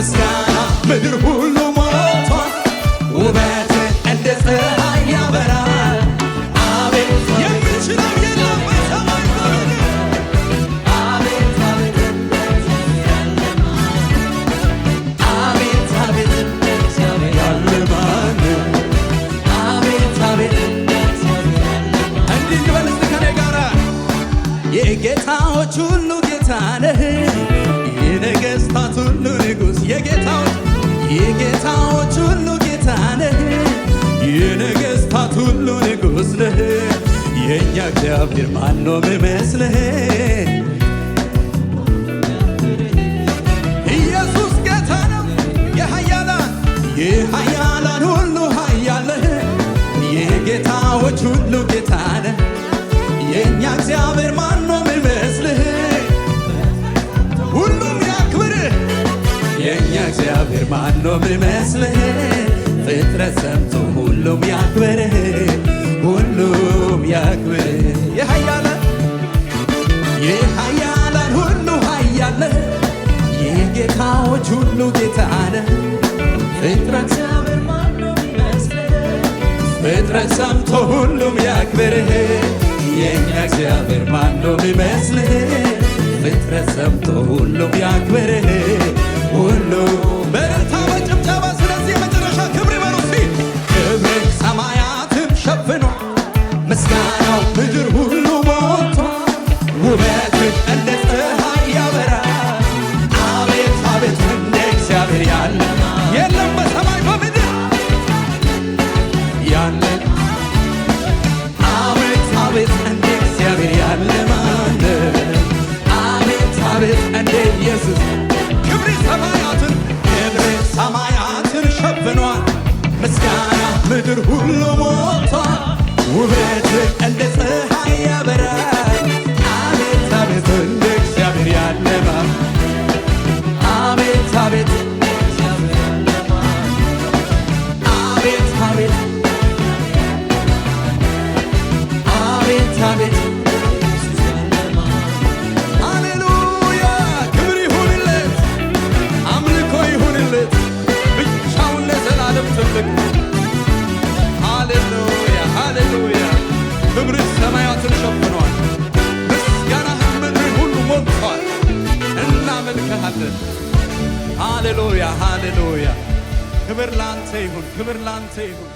ምስጋና ምድር ሁሉ ሞልቷል ውበት እንደ ፀሐይ ያበራል አቤት የሚችለው የለም በሰማይ አቤት አቤት አቤት አቤት እግዚአብሔር ያለ ማን አቤት አቤት እንዲህ እንበል እስቲ ከኔ ጋር የጌታዎች ሁሉ ጌታ ነህ የነገሥታት ሁሉ ንጉሥ የጌታዎች ሁሉ ጌታ ነህ የነገሥታት ሁሉ ንጉሥ ነህ የእኛ እግዚአብሔር ማነው የሚመስልህ ኢየሱስ ጌታ ነው የኃያላን ሁሉ ኃያል ነህ የጌታዎች ሁሉ ጌታ ነህ የእኛ እግዚአብሔር ማነው የሚመስልህ ሁሉም ያክብርህ የእኛ እግዚአብሔር ማነው የሚመስልህ ፍጥረት ሰምቶ ሁሉም ያክብርህ ሁሉም ያክብርህ የኃያላን ሁሉ ኃያል ነህ የጌታዎች ሁሉ ጌታ ነህ ፍጥረት ሰምቶ ሁሉም ያክብርህ የእኛ እግዚአብሔር ማነው የሚመስልህ ፍጥረት ሰምቶ ሁሉም ያክብርህ ሁሉ በረታ በጭብጨባ ስለዚህ የመጨረሻ ክብር ይበሉ እስቲ ክብር ሰማያትን ሸፍኗል ምስጋናው ምድር ሁሉ ሞልቷል ውበትህ እንደ ፀሐይ ያበራል አቤት አቤት እንደ እግዚአብሔር ያለ የለም በሰማይ በምድር ያለ አቤት አቤት እንደ እግዚአብሔር ያለ ማን አቤት አቤት እንደ ኢየሱስ ክብር ሰማያትን ሸፍኗል ምስጋና ምድር ሁሉ ሞልቷል ውበትህ እንደ ፀሐይ ያበራል አቤት አቤት እንደ እግዚአብሔር ያለ ማን አቤት አቤት አቤት አቤት አቤት አቤት ሃሌሉያ ክብር ይሁንለት አምልኮ ይሁንለት ብቻውን ለዘላለም ትልቅ ሃሌሉያ ሃሌሉያ ክብር ሰማያትን ሸፍኗል ምስጋናህም ምድርን ሁሉ ሞልቷል እናመልክሃለን ሃሌሉያ ሃሌሉያ ክብር ላንተ ይሁን ክብር ላንተ ይሁን